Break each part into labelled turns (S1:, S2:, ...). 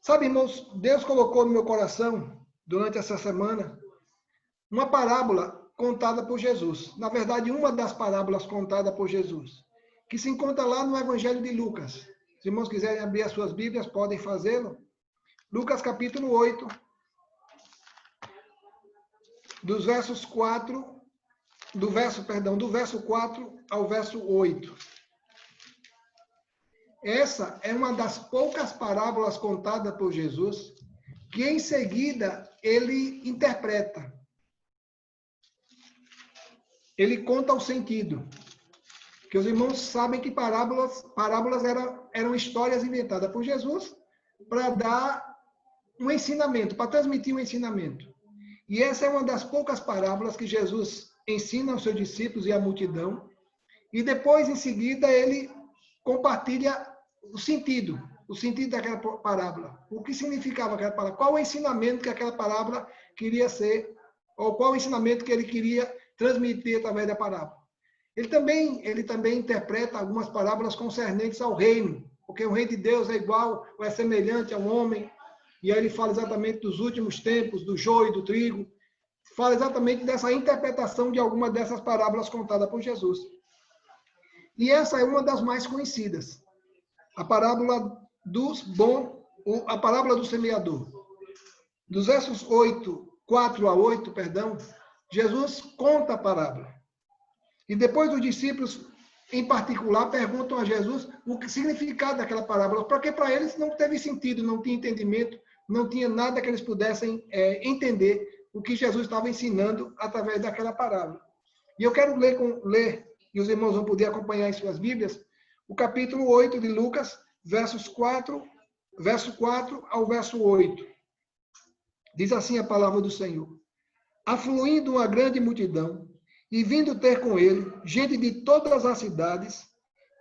S1: Sabe, irmãos, Deus colocou no meu coração, durante essa semana, uma parábola contada por Jesus. Na verdade, uma das parábolas contada por Jesus, que se encontra lá no Evangelho de Lucas. Se os irmãos quiserem abrir as suas Bíblias, podem fazê-lo. Lucas capítulo 8, do verso 4 ao verso 8. Essa é uma das poucas parábolas contadas por Jesus que em seguida ele interpreta. Ele conta o sentido. Que os irmãos sabem que parábolas eram histórias inventadas por Jesus para dar um ensinamento, para transmitir um ensinamento. E essa é uma das poucas parábolas que Jesus ensina aos seus discípulos e à multidão. E depois, em seguida, ele compartilha o sentido daquela parábola. O que significava aquela parábola? Qual o ensinamento que aquela parábola queria ser, ou qual o ensinamento que ele queria transmitir através da parábola. Ele também interpreta algumas parábolas concernentes ao reino, porque o reino de Deus é igual, ou é semelhante ao homem, e aí ele fala exatamente dos últimos tempos, do joio e do trigo, fala exatamente dessa interpretação de alguma dessas parábolas contadas por Jesus. E essa é uma das mais conhecidas, a parábola do semeador. Dos versos 4 a 8, Jesus conta a parábola. E depois os discípulos, em particular, perguntam a Jesus o significado daquela parábola, porque para eles não teve sentido, não tinha entendimento, não tinha nada que eles pudessem entender o que Jesus estava ensinando através daquela parábola. E eu quero ler, e os irmãos vão poder acompanhar em suas Bíblias, o capítulo 8 de Lucas, verso 4 ao verso 8. Diz assim a palavra do Senhor. Afluindo uma grande multidão, e vindo ter com ele gente de todas as cidades,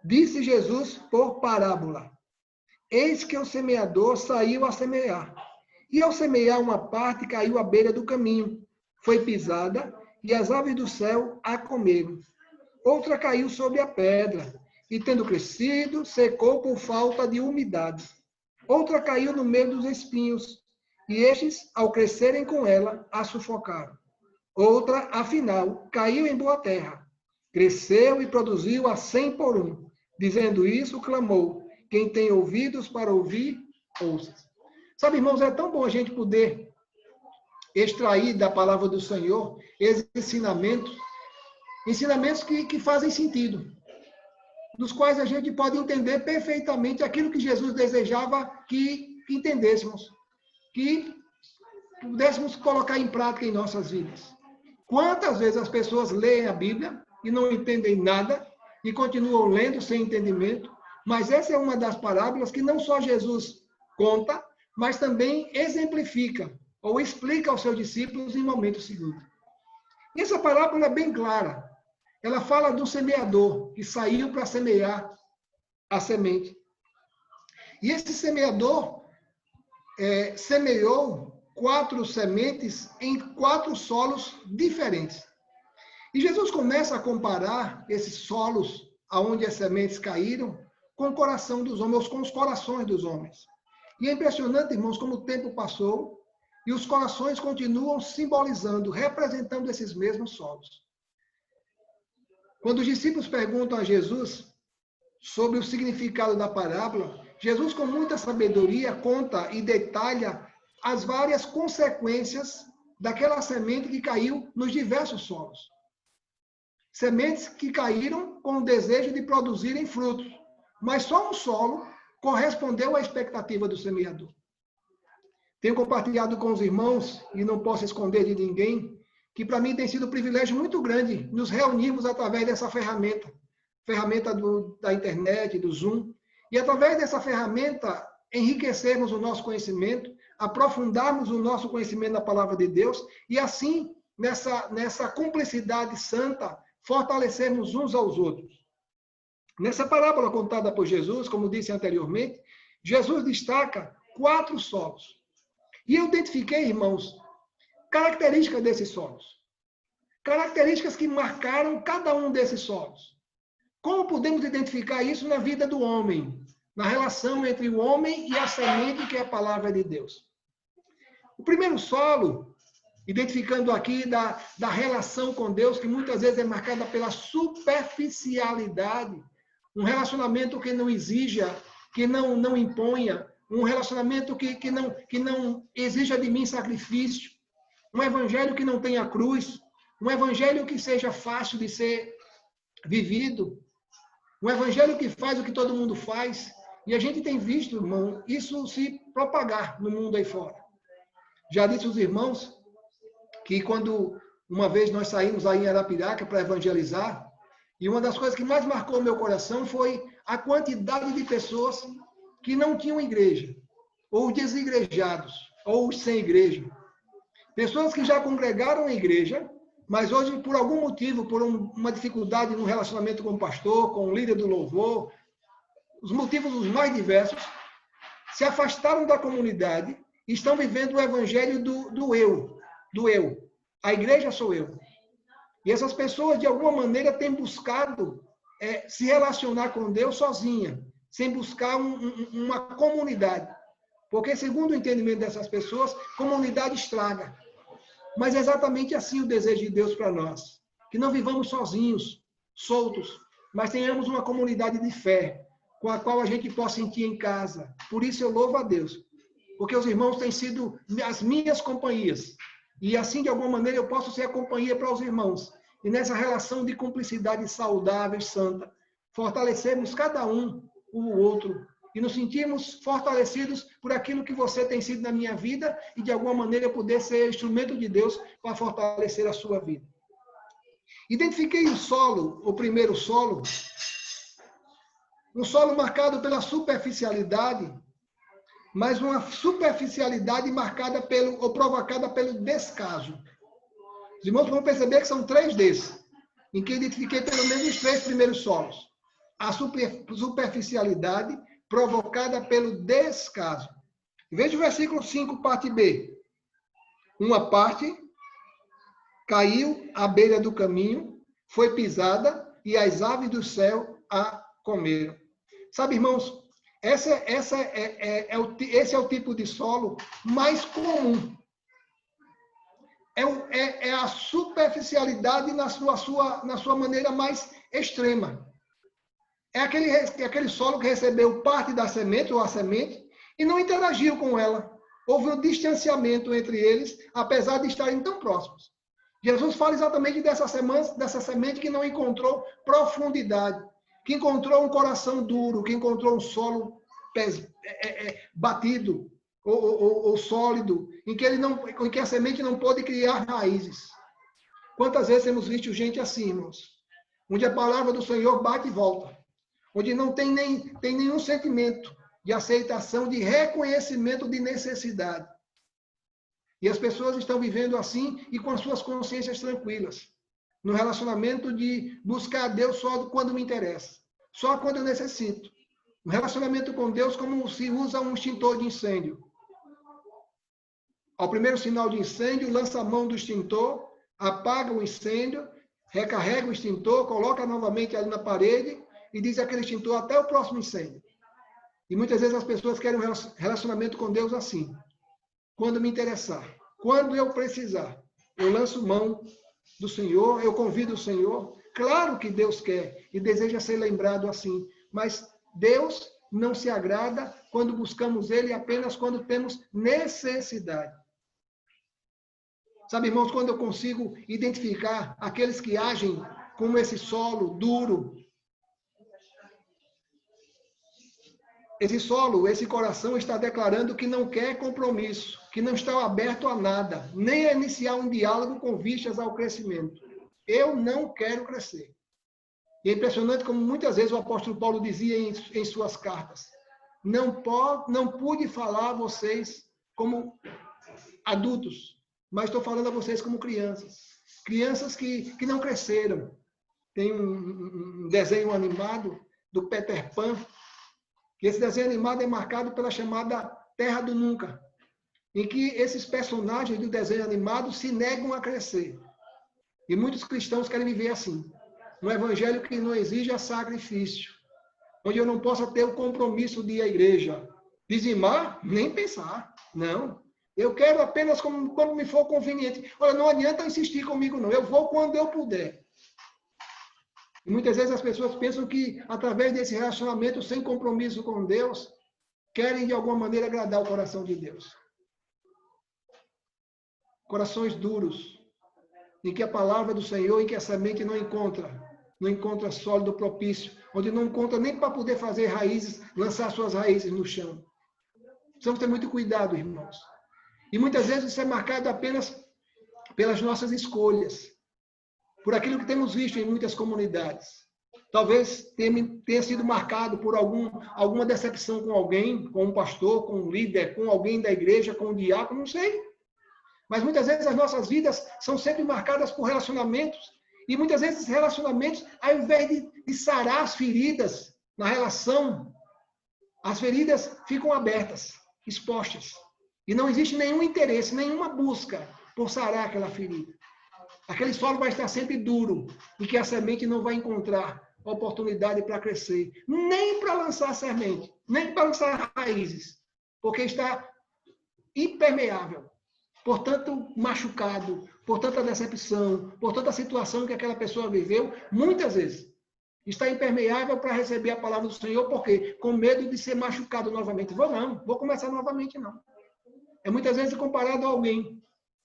S1: disse Jesus por parábola: Eis que o semeador saiu a semear. E ao semear uma parte caiu à beira do caminho, foi pisada, e as aves do céu a comeram. Outra caiu sobre a pedra, e tendo crescido, secou por falta de umidade. Outra caiu no meio dos espinhos, e estes, ao crescerem com ela, a sufocaram. Outra, afinal, caiu em boa terra, cresceu e produziu a 100 por 1. Dizendo isso, clamou: quem tem ouvidos para ouvir, ouça. Sabe, irmãos, é tão bom a gente poder extrair da palavra do Senhor esses ensinamentos que fazem sentido, dos quais a gente pode entender perfeitamente aquilo que Jesus desejava que entendêssemos, que pudéssemos colocar em prática em nossas vidas. Quantas vezes as pessoas leem a Bíblia e não entendem nada e continuam lendo sem entendimento, mas essa é uma das parábolas que não só Jesus conta, mas também exemplifica ou explica aos seus discípulos em momentos seguintes. E essa parábola é bem clara. Ela fala do semeador que saiu para semear a semente. E esse semeador semeou 4 sementes em 4 solos diferentes. E Jesus começa a comparar esses solos aonde as sementes caíram com o coração dos homens, com os corações dos homens. E é impressionante, irmãos, como o tempo passou e os corações continuam simbolizando, representando esses mesmos solos. Quando os discípulos perguntam a Jesus sobre o significado da parábola, Jesus, com muita sabedoria, conta e detalha as várias consequências daquela semente que caiu nos diversos solos. Sementes que caíram com o desejo de produzirem frutos, mas só um solo correspondeu à expectativa do semeador. Tenho compartilhado com os irmãos, e não posso esconder de ninguém, que para mim tem sido um privilégio muito grande nos reunirmos através dessa ferramenta da internet, do Zoom, e através dessa ferramenta enriquecermos o nosso conhecimento, aprofundarmos o nosso conhecimento na palavra de Deus e assim, nessa cumplicidade santa, fortalecermos uns aos outros. Nessa parábola contada por Jesus, como disse anteriormente, Jesus destaca 4 solos. E eu identifiquei, irmãos, características desses solos. Características que marcaram cada um desses solos. Como podemos identificar isso na vida do homem? na relação entre o homem e a semente, que é a palavra de Deus. O primeiro solo, identificando aqui da relação com Deus, que muitas vezes é marcada pela superficialidade, um relacionamento que não exija, que não imponha, um relacionamento que não exija de mim sacrifício, um evangelho que não tenha cruz, um evangelho que seja fácil de ser vivido, um evangelho que faz o que todo mundo faz. E a gente tem visto, irmão, isso se propagar no mundo aí fora. Já disse os irmãos que quando uma vez nós saímos aí em Arapiraca para evangelizar, e uma das coisas que mais marcou o meu coração foi a quantidade de pessoas que não tinham igreja, ou desigrejados, ou sem igreja. Pessoas que já congregaram em igreja, mas hoje, por algum motivo, por uma dificuldade no relacionamento com o pastor, com o líder do louvor, os motivos os mais diversos, se afastaram da comunidade e estão vivendo o evangelho do eu. A igreja sou eu. E essas pessoas, de alguma maneira, têm buscado se relacionar com Deus sozinha, sem buscar uma comunidade. Porque, segundo o entendimento dessas pessoas, comunidade estraga. Mas é exatamente assim o desejo de Deus para nós. Que não vivamos sozinhos, soltos, mas tenhamos uma comunidade de fé, com a qual a gente possa sentir em casa. Por isso eu louvo a Deus. Porque os irmãos têm sido as minhas companhias. E assim, de alguma maneira, eu posso ser a companhia para os irmãos. E nessa relação de cumplicidade saudável e santa, fortalecermos cada um o outro. E nos sentirmos fortalecidos por aquilo que você tem sido na minha vida e, de alguma maneira, eu poder ser instrumento de Deus para fortalecer a sua vida. Identifiquei o solo, o primeiro solo, um solo marcado pela superficialidade, mas uma superficialidade marcada ou provocada pelo descaso. Os irmãos vão perceber que são 3 desses, em que identifiquei pelo menos os 3 primeiros solos. A superficialidade provocada pelo descaso. Veja o versículo 5, parte B. Uma parte caiu à beira do caminho, foi pisada e as aves do céu a comeram. Sabe, irmãos, esse é o tipo de solo mais comum. É a superficialidade na sua maneira mais extrema. É aquele solo que recebeu parte da semente, ou a semente, e não interagiu com ela. Houve um distanciamento entre eles, apesar de estarem tão próximos. Jesus fala exatamente dessa semente que não encontrou profundidade, que encontrou um coração duro, que encontrou um solo batido ou sólido, em que a semente não pôde criar raízes. Quantas vezes temos visto gente assim, irmãos? Onde a palavra do Senhor bate e volta. Onde não tem nenhum sentimento de aceitação, de reconhecimento de necessidade. E as pessoas estão vivendo assim e com as suas consciências tranquilas. No relacionamento de buscar a Deus só quando me interessa. Só quando eu necessito. No relacionamento com Deus como se usa um extintor de incêndio. Ao primeiro sinal de incêndio, lança a mão do extintor, apaga o incêndio, recarrega o extintor, coloca novamente ali na parede e diz aquele extintor até o próximo incêndio. E muitas vezes as pessoas querem um relacionamento com Deus assim. Quando me interessar, quando eu precisar, eu lanço mão do Senhor, eu convido o Senhor. Claro que Deus quer e deseja ser lembrado assim, mas Deus não se agrada quando buscamos Ele apenas quando temos necessidade. Sabe, irmãos, quando eu consigo identificar aqueles que agem como esse solo duro, esse solo, esse coração está declarando que não quer compromisso, que não está aberto a nada, nem a iniciar um diálogo com vistas ao crescimento. Eu não quero crescer. E é impressionante como muitas vezes o apóstolo Paulo dizia em suas cartas, não pude falar a vocês como adultos, mas estou falando a vocês como crianças. Crianças que não cresceram. Tem um desenho animado do Peter Pan, que esse desenho animado é marcado pela chamada Terra do Nunca, em que esses personagens do desenho animado se negam a crescer. E muitos cristãos querem viver assim. Um evangelho que não exija sacrifício. onde eu não possa ter o compromisso de ir à igreja. Dizimar, nem pensar. Não. Eu quero apenas quando me for conveniente. Olha, não adianta insistir comigo, não. Eu vou quando eu puder. E muitas vezes as pessoas pensam que, através desse relacionamento sem compromisso com Deus, querem, de alguma maneira, agradar o coração de Deus. Corações duros, em que a palavra do Senhor, em que a semente não encontra sólido propício, onde não encontra nem para poder fazer raízes, lançar suas raízes no chão. Precisamos ter muito cuidado, irmãos. E muitas vezes isso é marcado apenas pelas nossas escolhas, por aquilo que temos visto em muitas comunidades. Talvez tenha sido marcado por alguma decepção com alguém, com um pastor, com um líder, com alguém da igreja, com um diácono, não sei. Mas muitas vezes as nossas vidas são sempre marcadas por relacionamentos. E muitas vezes esses relacionamentos, ao invés de sarar as feridas na relação, as feridas ficam abertas, expostas. E não existe nenhum interesse, nenhuma busca por sarar aquela ferida. Aquele solo vai estar sempre duro e que a semente não vai encontrar oportunidade para crescer, nem para lançar semente, nem para lançar raízes, porque está impermeável, por tanto machucado, por tanta decepção, por tanta situação que aquela pessoa viveu, muitas vezes está impermeável para receber a palavra do Senhor, porque com medo de ser machucado novamente. Vou começar novamente, não. É muitas vezes comparado a alguém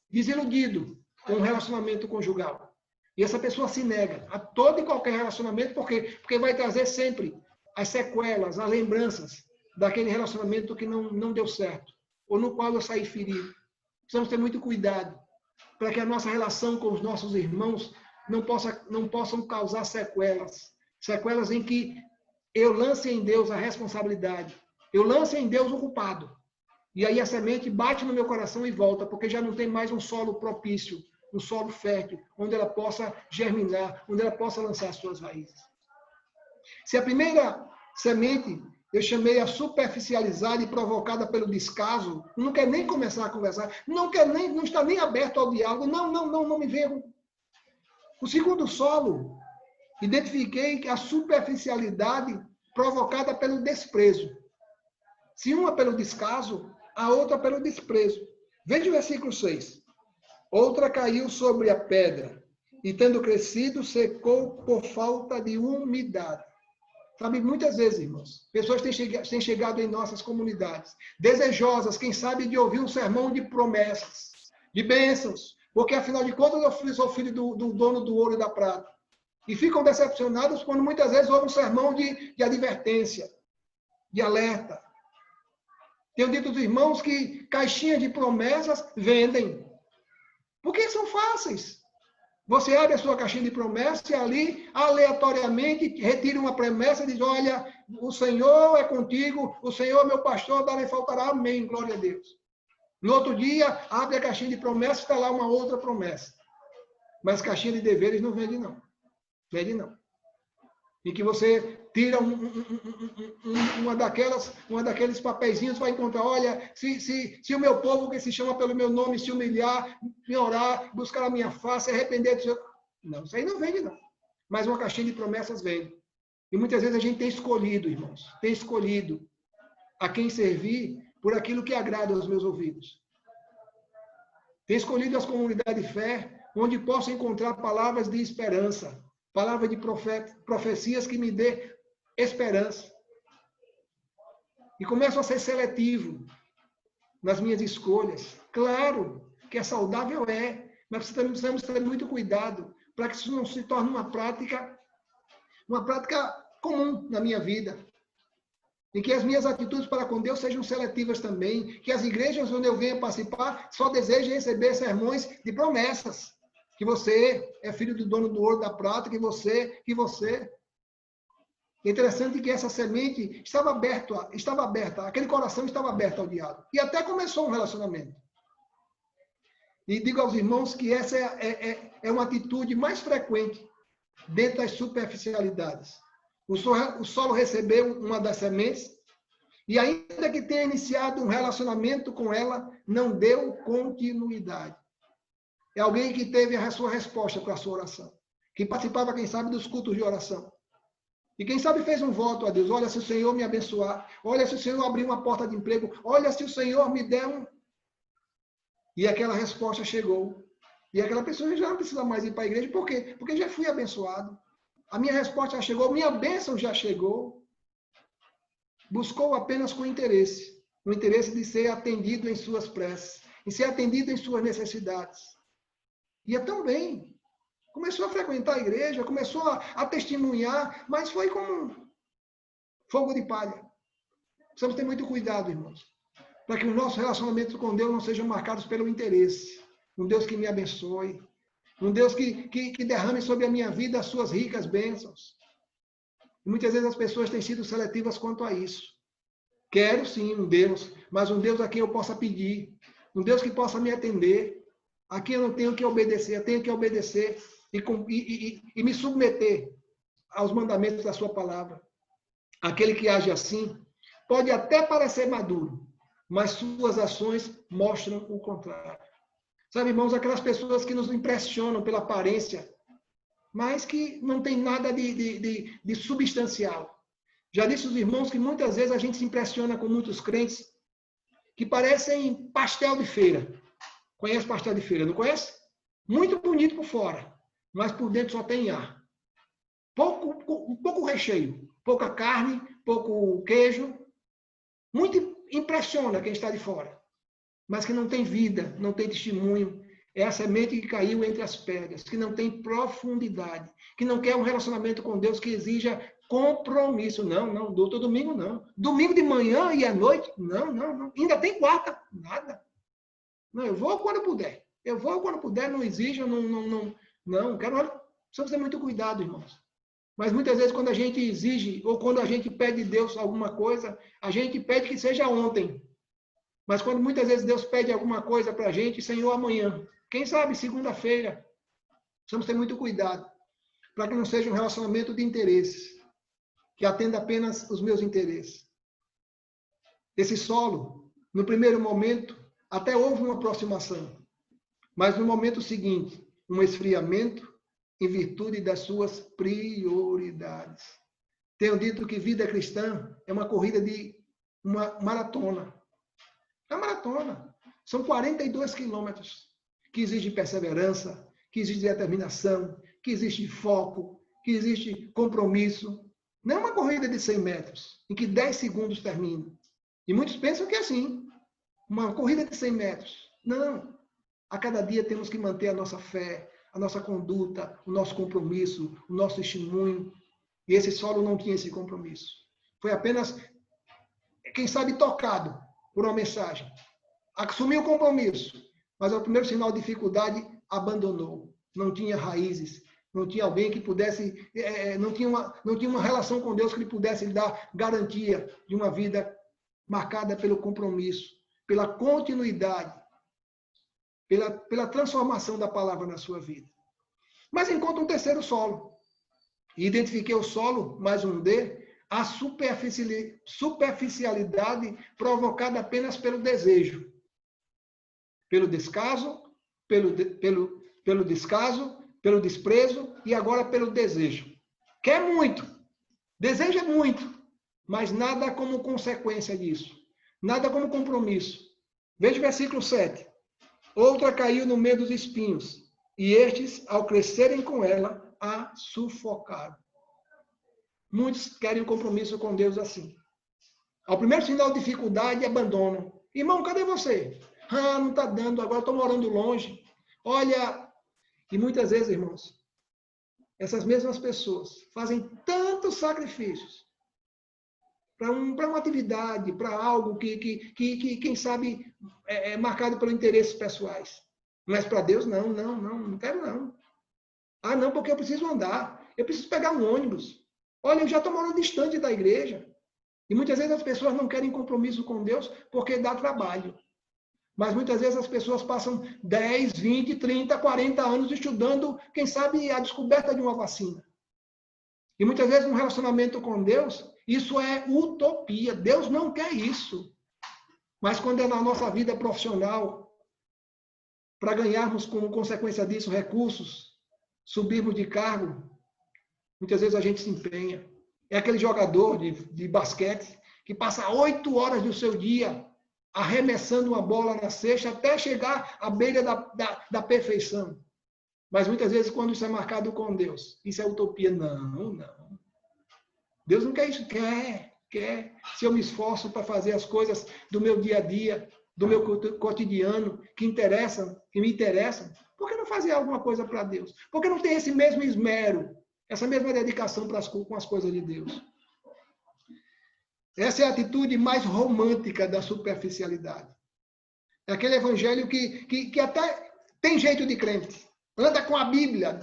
S1: desiludido com um relacionamento conjugal. E essa pessoa se nega a todo e qualquer relacionamento, porque vai trazer sempre as sequelas, as lembranças daquele relacionamento que não deu certo, ou no qual eu saí ferido. Precisamos ter muito cuidado para que a nossa relação com os nossos irmãos não possam causar sequelas. Sequelas em que eu lance em Deus a responsabilidade. Eu lance em Deus o culpado. E aí a semente bate no meu coração e volta, porque já não tem mais um solo propício, um solo fértil, onde ela possa germinar, onde ela possa lançar suas raízes. Se a primeira semente eu chamei a superficialidade provocada pelo descaso, não quer nem começar a conversar, não está nem aberto ao diálogo, não me venha. O segundo solo, identifiquei que a superficialidade provocada pelo desprezo. Se uma pelo descaso, a outra pelo desprezo. Veja o versículo 6. Outra caiu sobre a pedra, e tendo crescido, secou por falta de umidade. Sabe, muitas vezes, irmãos, pessoas têm chegado em nossas comunidades, desejosas, quem sabe, de ouvir um sermão de promessas, de bênçãos, porque, afinal de contas, eu sou filho do dono do ouro e da prata. E ficam decepcionados quando, muitas vezes, ouvem um sermão de advertência, de alerta. Tenho dito aos irmãos que caixinhas de promessas vendem, porque são fáceis. Você abre a sua caixinha de promessas e ali, aleatoriamente, retira uma promessa e diz, olha, o Senhor é contigo, o Senhor é meu pastor, nada lhe faltará, amém, glória a Deus. No outro dia, abre a caixinha de promessas e está lá uma outra promessa. Mas caixinha de deveres não vende, não. Vende, não. Em que você tira uma daqueles papeizinhos para encontrar, olha, se o meu povo que se chama pelo meu nome se humilhar, me orar, buscar a minha face, arrepender do seu... Não, isso aí não vende, não. Mas uma caixinha de promessas vende. E muitas vezes a gente tem escolhido, irmãos, tem escolhido a quem servir por aquilo que agrada aos meus ouvidos. Tem escolhido as comunidades de fé, onde posso encontrar palavras de esperança, palavras de profecias que me dê esperança. E começo a ser seletivo nas minhas escolhas. Claro que é saudável, mas precisamos ter muito cuidado para que isso não se torne uma prática comum na minha vida. E que as minhas atitudes para com Deus sejam seletivas também. Que as igrejas onde eu venha participar só desejem receber sermões de promessas. Que você é filho do dono do ouro e da prata, que você. É interessante que essa semente estava aberta, aquele coração estava aberto ao diálogo. E até começou um relacionamento. E digo aos irmãos que essa é uma atitude mais frequente dentro das superficialidades. O solo recebeu uma das sementes e ainda que tenha iniciado um relacionamento com ela, não deu continuidade. É alguém que teve a sua resposta para a sua oração. Que participava, quem sabe, dos cultos de oração. E quem sabe fez um voto a Deus. Olha, se o Senhor me abençoar. Olha, se o Senhor abrir uma porta de emprego. Olha, se o Senhor me der um... E aquela resposta chegou. E aquela pessoa já não precisa mais ir para a igreja. Por quê? Porque já fui abençoado. A minha resposta já chegou. Minha bênção já chegou. Buscou apenas com interesse. O interesse de ser atendido em suas preces. Em ser atendido em suas necessidades. Ia tão bem. Começou a frequentar a igreja, começou a testemunhar, mas foi como fogo de palha. Precisamos ter muito cuidado, irmãos, para que os nossos relacionamentos com Deus não sejam marcados pelo interesse. Um Deus que me abençoe, um Deus que derrame sobre a minha vida as suas ricas bênçãos. E muitas vezes as pessoas têm sido seletivas quanto a isso. Quero sim um Deus, mas um Deus a quem eu possa pedir, um Deus que possa me atender, a quem eu não tenho que obedecer, eu tenho que obedecer e me submeter aos mandamentos da sua palavra. Aquele que age assim pode até parecer maduro, mas suas ações mostram o contrário. Sabe, irmãos, aquelas pessoas que nos impressionam pela aparência, mas que não tem nada de substancial. Já disse os irmãos que muitas vezes a gente se impressiona com muitos crentes que parecem pastel de feira. Conhece pastel de feira, não conhece? Muito bonito por fora, mas por dentro só tem ar. Pouco recheio, pouca carne, pouco queijo. Muito impressiona quem está de fora, mas que não tem vida, não tem testemunho. É a semente que caiu entre as pedras, que não tem profundidade, que não quer um relacionamento com Deus que exija compromisso. Não, todo domingo não. Domingo de manhã e à noite, não. Ainda tem quarta, nada. Não, eu vou quando puder. Eu vou quando puder, não exija, não. Precisamos ter muito cuidado, irmãos. Mas muitas vezes quando a gente exige, ou quando a gente pede de Deus alguma coisa, a gente pede que seja ontem. Mas quando muitas vezes Deus pede alguma coisa para a gente, Senhor, amanhã. Quem sabe, segunda-feira. Precisamos ter muito cuidado, para que não seja um relacionamento de interesses, que atenda apenas os meus interesses. Esse solo, no primeiro momento, até houve uma aproximação. Mas no momento seguinte, um esfriamento em virtude das suas prioridades. Tenho dito que vida cristã é uma corrida de uma maratona. É uma maratona. São 42 quilômetros que exige perseverança, que exige determinação, que exige foco, que exige compromisso. Não é uma corrida de 100 metros, em que 10 segundos termina. E muitos pensam que é assim, uma corrida de 100 metros. Não. A cada dia temos que manter a nossa fé, a nossa conduta, o nosso compromisso, o nosso testemunho. E esse solo não tinha esse compromisso. Foi apenas, quem sabe, tocado por uma mensagem. Assumiu o compromisso, mas ao primeiro sinal de dificuldade, abandonou. Não tinha raízes, não tinha alguém que pudesse, não tinha uma relação com Deus que lhe pudesse lhe dar garantia de uma vida marcada pelo compromisso, pela continuidade, pela transformação da palavra na sua vida. Mas encontra um terceiro solo. E identifiquei o solo, mais um D, a superficialidade provocada apenas pelo desejo. Pelo descaso, pelo descaso, pelo desprezo e agora pelo desejo. Quer muito, deseja muito, mas nada como consequência disso. Nada como compromisso. Veja o versículo 7. Outra caiu no meio dos espinhos, e estes, ao crescerem com ela, a sufocaram. Muitos querem um compromisso com Deus assim. Ao primeiro sinal de dificuldade, abandonam. Irmão, cadê você? Ah, não está dando, agora estou morando longe. Olha, e muitas vezes, irmãos, essas mesmas pessoas fazem tantos sacrifícios para uma atividade, para algo que quem sabe, é marcado por interesses pessoais. Mas para Deus, não quero não. Ah, não, porque eu preciso andar, eu preciso pegar um ônibus. Olha, eu já estou morando distante da igreja. E muitas vezes as pessoas não querem compromisso com Deus porque dá trabalho. Mas muitas vezes as pessoas passam 10, 20, 30, 40 anos estudando, quem sabe, a descoberta de uma vacina. E muitas vezes um relacionamento com Deus, isso é utopia. Deus não quer isso. Mas quando é na nossa vida profissional, para ganharmos como consequência disso recursos, subirmos de cargo, muitas vezes a gente se empenha. É aquele jogador de basquete que passa 8 horas do seu dia arremessando uma bola na cesta até chegar à beira da perfeição. Mas muitas vezes, quando isso é marcado com Deus, isso é utopia. Não, não. Deus não quer isso. Quer. Se eu me esforço para fazer as coisas do meu dia a dia, do meu cotidiano, que me interessam, por que não fazer alguma coisa para Deus? Por que não ter esse mesmo esmero, essa mesma dedicação com as coisas de Deus? Essa é a atitude mais romântica da superficialidade. É aquele evangelho que até tem jeito de crente. Anda com a Bíblia,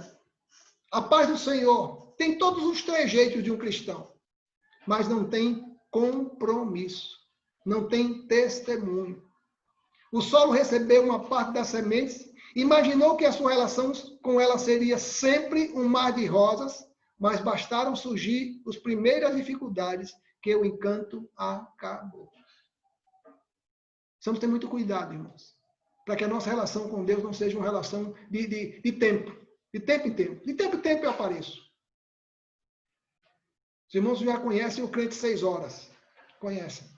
S1: a paz do Senhor. Tem todos os trejeitos de um cristão. Mas não tem compromisso. Não tem testemunho. O solo recebeu uma parte das sementes, imaginou que a sua relação com ela seria sempre um mar de rosas, mas bastaram surgir as primeiras dificuldades que o encanto acabou. Precisamos ter muito cuidado, irmãos, para que a nossa relação com Deus não seja uma relação de tempo. De tempo em tempo. De tempo em tempo eu apareço. Os irmãos já conhecem o crente 6 horas. Conhecem.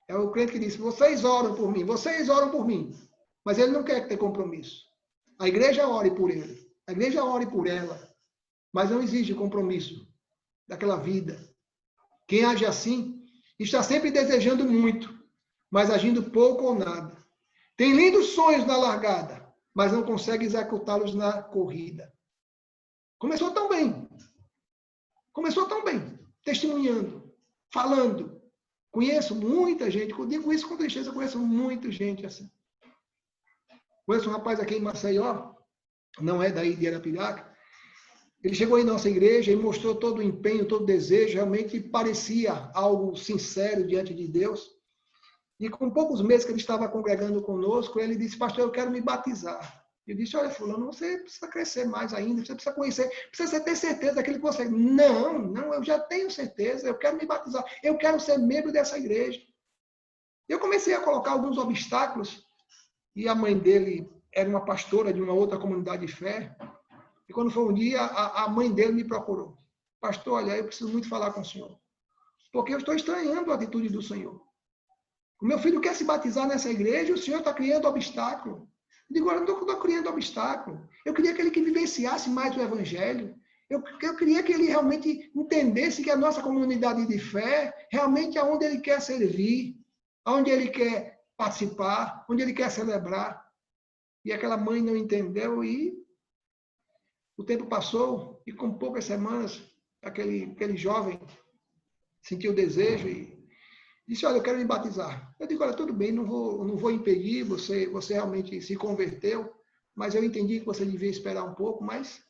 S1: É o crente que diz, vocês oram por mim. Mas ele não quer ter compromisso. A igreja ore por ele. A igreja ore por ela. Mas não exige compromisso daquela vida. Quem age assim está sempre desejando muito, mas agindo pouco ou nada. Tem lindos sonhos na largada, mas não consegue executá-los na corrida. Começou tão bem, testemunhando, falando. Conheço muita gente, eu digo isso com tristeza, conheço muita gente assim. Conheço um rapaz aqui em Maceió, não é daí de Arapiraca. Ele chegou em nossa igreja e mostrou todo o empenho, todo o desejo, realmente parecia algo sincero diante de Deus. E com poucos meses que ele estava congregando conosco, ele disse, pastor, eu quero me batizar. Eu disse, olha, fulano, você precisa crescer mais ainda, você precisa conhecer, precisa ter certeza daquilo que você... Não, eu já tenho certeza, eu quero me batizar, eu quero ser membro dessa igreja. Eu comecei a colocar alguns obstáculos, e a mãe dele era uma pastora de uma outra comunidade de fé, e quando foi um dia, a mãe dele me procurou. Pastor, olha, eu preciso muito falar com o senhor, porque eu estou estranhando a atitude do senhor. O meu filho quer se batizar nessa igreja, o senhor está criando obstáculo. Eu digo, eu não estou criando obstáculo. Eu queria que ele vivenciasse mais o evangelho. Eu queria que ele realmente entendesse que a nossa comunidade de fé realmente é onde ele quer servir, onde ele quer participar, onde ele quer celebrar. E aquela mãe não entendeu e o tempo passou e com poucas semanas aquele jovem sentiu o desejo e disse, olha, eu quero me batizar. Eu digo, olha, tudo bem, não vou impedir, você realmente se converteu, mas eu entendi que você devia esperar um pouco, mas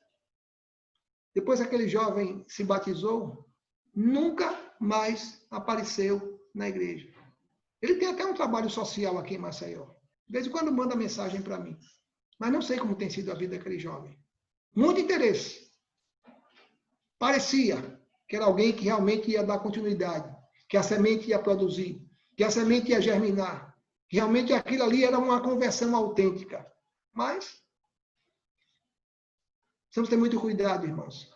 S1: depois aquele jovem se batizou, nunca mais apareceu na igreja. Ele tem até um trabalho social aqui em Maceió. De vez em quando manda mensagem para mim. Mas não sei como tem sido a vida daquele jovem. Muito interesse. Parecia que era alguém que realmente ia dar continuidade, que a semente ia produzir, que a semente ia germinar, que realmente aquilo ali era uma conversão autêntica. Mas precisamos ter muito cuidado, irmãos,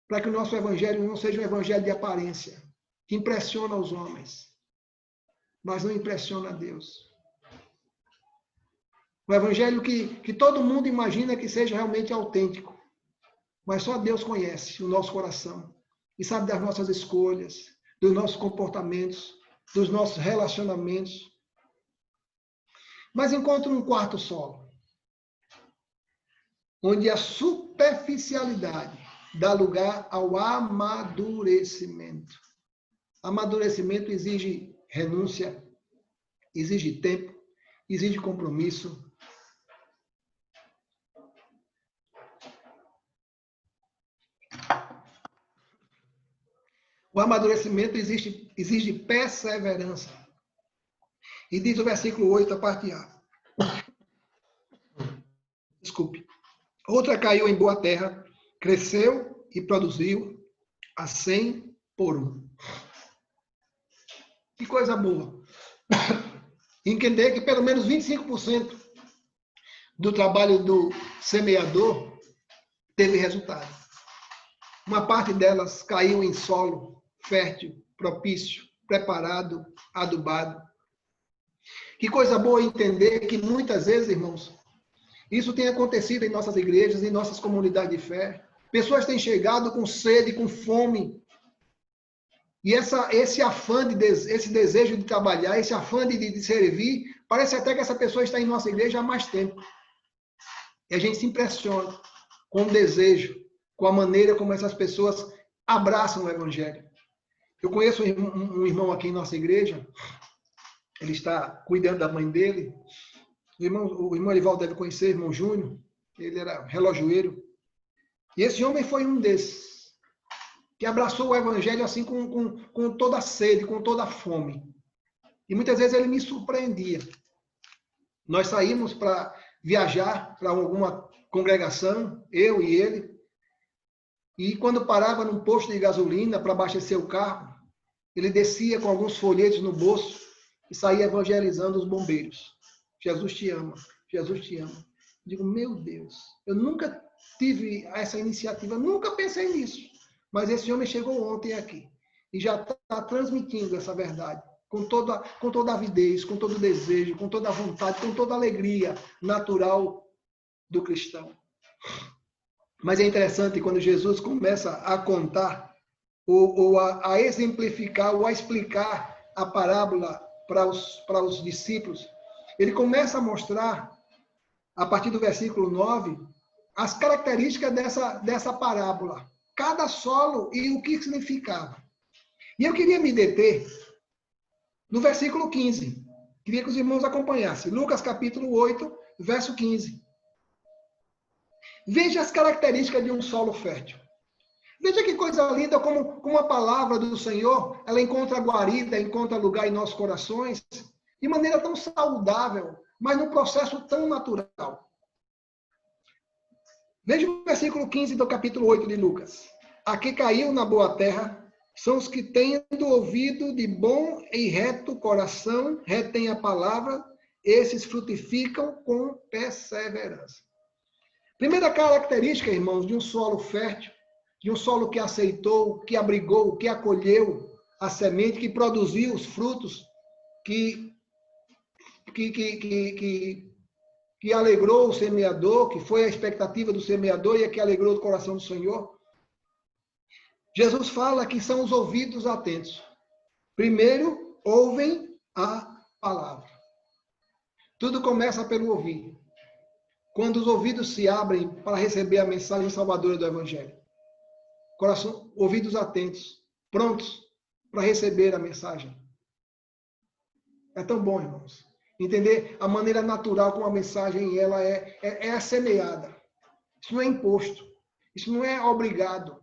S1: para que o nosso evangelho não seja um evangelho de aparência, que impressiona os homens, mas não impressiona a Deus. Um evangelho que todo mundo imagina que seja realmente autêntico, mas só Deus conhece o nosso coração e sabe das nossas escolhas, dos nossos comportamentos, dos nossos relacionamentos. Mas encontro um quarto solo, onde a superficialidade dá lugar ao amadurecimento. Amadurecimento exige renúncia, exige tempo, exige compromisso. O amadurecimento exige perseverança. E diz o versículo 8, a parte A. Desculpe. Outra caiu em boa terra, cresceu e produziu a 100 por 1. Que coisa boa. Entender que pelo menos 25% do trabalho do semeador teve resultado. Uma parte delas caiu em solo fértil, propício, preparado, adubado. Que coisa boa entender que muitas vezes, irmãos, isso tem acontecido em nossas igrejas, em nossas comunidades de fé. Pessoas têm chegado com sede, com fome. E esse afã, esse desejo de trabalhar, esse afã de servir, parece até que essa pessoa está em nossa igreja há mais tempo. E a gente se impressiona com o desejo, com a maneira como essas pessoas abraçam o Evangelho. Eu conheço um irmão aqui em nossa igreja, ele está cuidando da mãe dele. O irmão Erivaldo deve conhecer, o irmão Júnior, ele era relojoeiro. E esse homem foi um desses, que abraçou o Evangelho assim com toda a sede, com toda a fome. E muitas vezes ele me surpreendia. Nós saímos para viajar para alguma congregação, eu e ele, e quando parava num posto de gasolina para abastecer o carro, ele descia com alguns folhetos no bolso e saía evangelizando os bombeiros. Jesus te ama, Jesus te ama. Eu digo, meu Deus, eu nunca tive essa iniciativa, nunca pensei nisso. Mas esse homem chegou ontem aqui e já está transmitindo essa verdade com toda a avidez, com todo o desejo, com toda a vontade, com toda a alegria natural do cristão. Mas é interessante quando Jesus começa a contar ou a exemplificar ou a explicar a parábola para os discípulos, ele começa a mostrar, a partir do versículo 9, as características dessa parábola. Cada solo e o que significava. E eu queria me deter no versículo 15. Queria que os irmãos acompanhassem. Lucas capítulo 8, verso 15. Veja as características de um solo fértil. Veja que coisa linda como a palavra do Senhor, ela encontra guarida, encontra lugar em nossos corações, de maneira tão saudável, mas num processo tão natural. Veja o versículo 15 do capítulo 8 de Lucas. A que caiu na boa terra são os que, tendo ouvido de bom e reto coração, retêm a palavra, esses frutificam com perseverança. Primeira característica, irmãos, de um solo fértil, de um solo que aceitou, que abrigou, que acolheu a semente, que produziu os frutos, que alegrou o semeador, que foi a expectativa do semeador e que alegrou o coração do Senhor. Jesus fala que são os ouvidos atentos. Primeiro, ouvem a palavra. Tudo começa pelo ouvir. Quando os ouvidos se abrem para receber a mensagem salvadora do Evangelho. Coração, ouvidos atentos, prontos para receber a mensagem. É tão bom, irmãos. Entender a maneira natural como a mensagem ela é semeada. Isso não é imposto. Isso não é obrigado.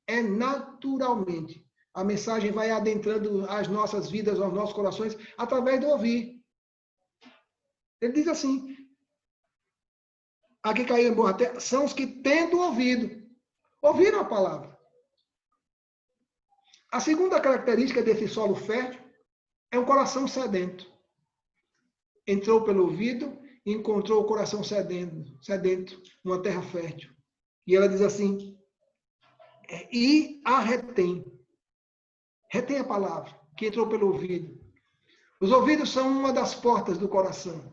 S1: É naturalmente. A mensagem vai adentrando as nossas vidas, aos nossos corações, através do ouvir. Ele diz assim, aqui caiu em boa terra, são os que tendo ouvido, ouviram a palavra. A segunda característica desse solo fértil é um coração sedento. Entrou pelo ouvido e encontrou o coração sedento, uma terra fértil. E ela diz assim, e a retém. Retém a palavra, que entrou pelo ouvido. Os ouvidos são uma das portas do coração.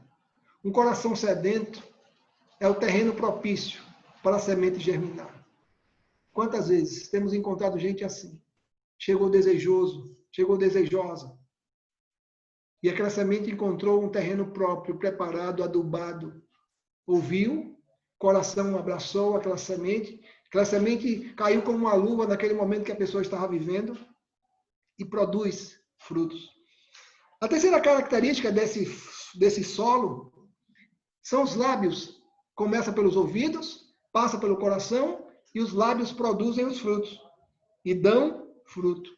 S1: Um coração sedento é o terreno propício para a semente germinar. Quantas vezes temos encontrado gente assim? Chegou desejoso, chegou desejosa. E aquela semente encontrou um terreno próprio, preparado, adubado. Ouviu, coração abraçou aquela semente caiu como uma luva naquele momento que a pessoa estava vivendo e produz frutos. A terceira característica desse solo são os lábios. Começa pelos ouvidos, passa pelo coração e os lábios produzem os frutos e dão fruto.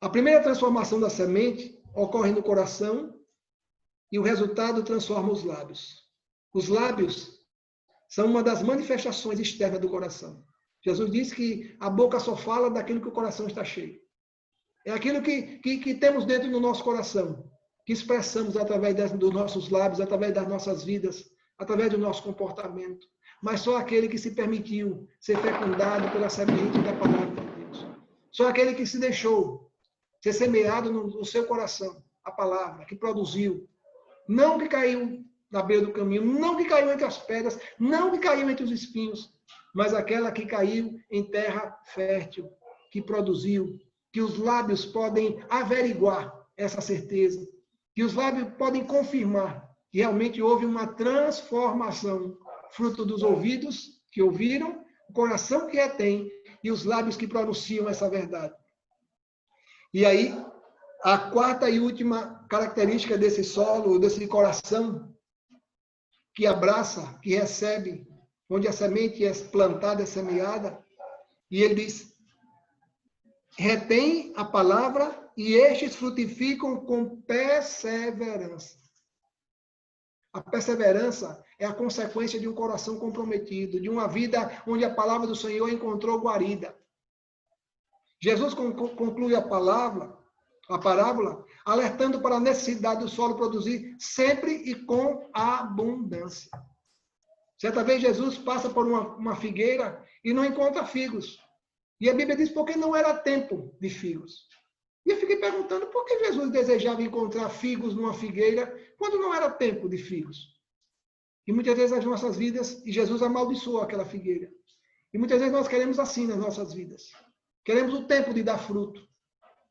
S1: A primeira transformação da semente ocorre no coração e o resultado transforma os lábios. Os lábios são uma das manifestações externas do coração. Jesus disse que a boca só fala daquilo que o coração está cheio. É aquilo que temos dentro do nosso coração, que expressamos através dos nossos lábios, através das nossas vidas, através do nosso comportamento. Mas só aquele que se permitiu ser fecundado pela semente da palavra de Deus. Só aquele que se deixou ser semeado no seu coração, a palavra, que produziu. Não que caiu na beira do caminho, não que caiu entre as pedras, não que caiu entre os espinhos, mas aquela que caiu em terra fértil, que produziu, que os lábios podem averiguar essa certeza, que os lábios podem confirmar que realmente houve uma transformação, fruto dos ouvidos que ouviram, o coração que retém e os lábios que pronunciam essa verdade. E aí, a quarta e última característica desse solo, desse coração, que abraça, que recebe, onde a semente é plantada, é semeada, e ele diz, retém a palavra e estes frutificam com perseverança. A perseverança é a consequência de um coração comprometido, de uma vida onde a palavra do Senhor encontrou guarida. Jesus conclui a parábola, alertando para a necessidade do solo produzir sempre e com abundância. Certa vez Jesus passa por uma figueira e não encontra figos. E a Bíblia diz porque não era tempo de figos. E eu fiquei perguntando por que Jesus desejava encontrar figos numa figueira quando não era tempo de figos. E muitas vezes nas nossas vidas, e Jesus amaldiçoou aquela figueira. E muitas vezes nós queremos assim nas nossas vidas. Queremos o tempo de dar fruto.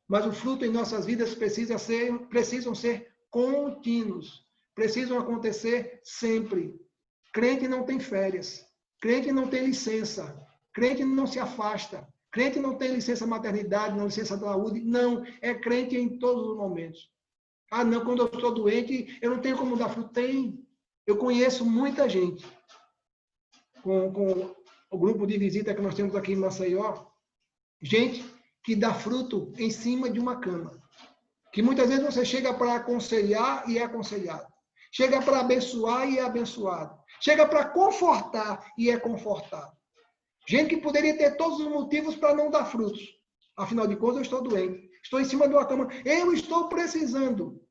S1: Mas o fruto em nossas vidas precisam ser contínuos. Precisam acontecer sempre. Crente não tem férias. Crente não tem licença. Crente não se afasta. Crente não tem licença maternidade, não licença saúde. Não, é crente em todos os momentos. Ah, não, quando eu estou doente, eu não tenho como dar fruto. Tem. Eu conheço muita gente com o grupo de visita que nós temos aqui em Maceió. Gente que dá fruto em cima de uma cama. Que muitas vezes você chega para aconselhar e é aconselhado. Chega para abençoar e é abençoado. Chega para confortar e é confortado. Gente que poderia ter todos os motivos para não dar frutos. Afinal de contas, eu estou doente. Estou em cima de uma cama. Eu estou precisando.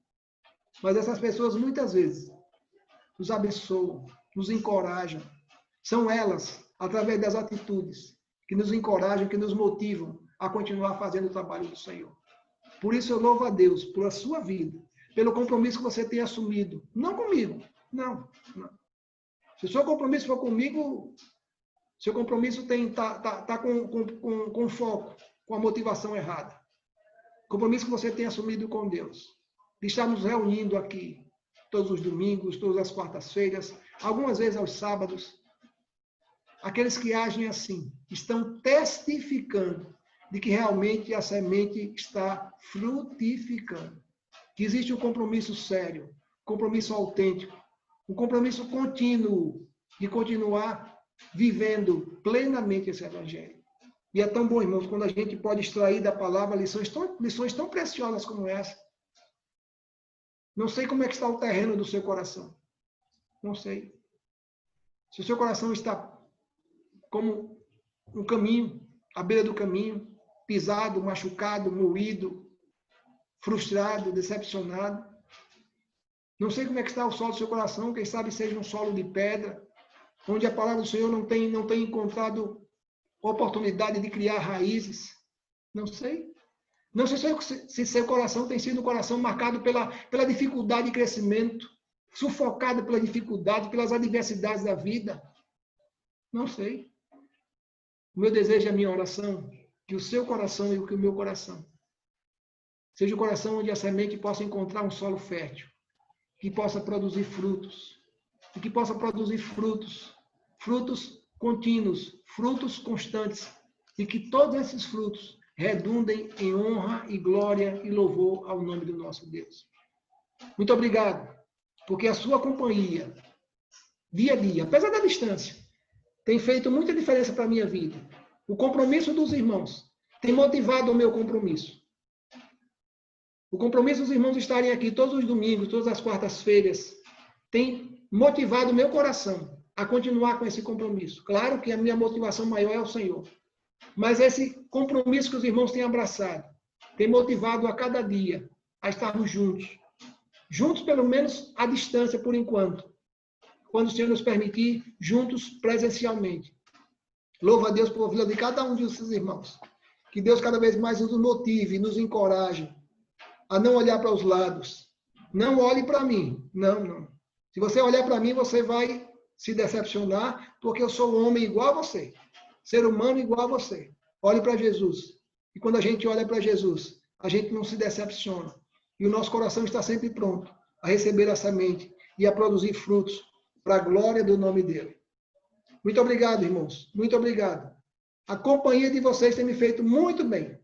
S1: Mas essas pessoas, muitas vezes, nos abençoam, nos encorajam. São elas, através das atitudes, que nos encorajam, que nos motivam a continuar fazendo o trabalho do Senhor. Por isso eu louvo a Deus por a sua vida, pelo compromisso que você tem assumido. Não comigo, não. Se o seu compromisso for comigo, seu compromisso está com foco, com a motivação errada. Compromisso que você tem assumido com Deus. Estamos reunindo aqui todos os domingos, todas as quartas-feiras, algumas vezes aos sábados. Aqueles que agem assim estão testificando de que realmente a semente está frutificando. Que existe um compromisso sério, compromisso autêntico, um compromisso contínuo de continuar vivendo plenamente esse evangelho. E é tão bom, irmãos, quando a gente pode extrair da palavra lições tão preciosas como essa. Não sei como é que está o terreno do seu coração. Não sei. Se o seu coração está como um caminho, à beira do caminho, pisado, machucado, moído, frustrado, decepcionado. Não sei como é que está o solo do seu coração, quem sabe seja um solo de pedra, onde a palavra do Senhor não tem encontrado oportunidade de criar raízes. Não sei. Não sei se seu coração tem sido um coração marcado pela dificuldade de crescimento, sufocado pela dificuldade, pelas adversidades da vida. Não sei. O meu desejo e a minha oração, que o seu coração e o meu coração seja o coração onde a semente possa encontrar um solo fértil, que possa produzir frutos, e que possa produzir frutos contínuos, frutos constantes, e que todos esses frutos redundem em honra e glória e louvor ao nome do nosso Deus. Muito obrigado, porque a sua companhia, dia a dia, apesar da distância, tem feito muita diferença para a minha vida. O compromisso dos irmãos tem motivado o meu compromisso. O compromisso dos irmãos estarem aqui todos os domingos, todas as quartas-feiras, tem motivado o meu coração a continuar com esse compromisso. Claro que a minha motivação maior é o Senhor. Mas esse compromisso que os irmãos têm abraçado tem motivado a cada dia a estarmos juntos. Juntos, pelo menos, à distância, por enquanto. Quando o Senhor nos permitir, juntos presencialmente. Louvo a Deus por vida de cada um de seus irmãos. Que Deus cada vez mais nos motive, nos encoraje a não olhar para os lados. Não olhe para mim. Não, não. Se você olhar para mim, você vai se decepcionar, porque eu sou um homem igual a você. Ser humano igual a você. Olhe para Jesus. E quando a gente olha para Jesus, a gente não se decepciona. E o nosso coração está sempre pronto a receber a semente e a produzir frutos para a glória do nome dele. Muito obrigado, irmãos. Muito obrigado. A companhia de vocês tem me feito muito bem.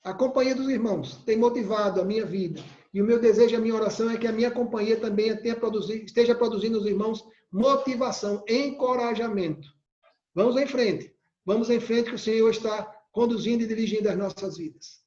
S1: A companhia dos irmãos tem motivado a minha vida. E o meu desejo, a minha oração é que a minha companhia também esteja produzindo nos irmãos motivação, encorajamento. Vamos em frente. Vamos em frente que o Senhor está conduzindo e dirigindo as nossas vidas.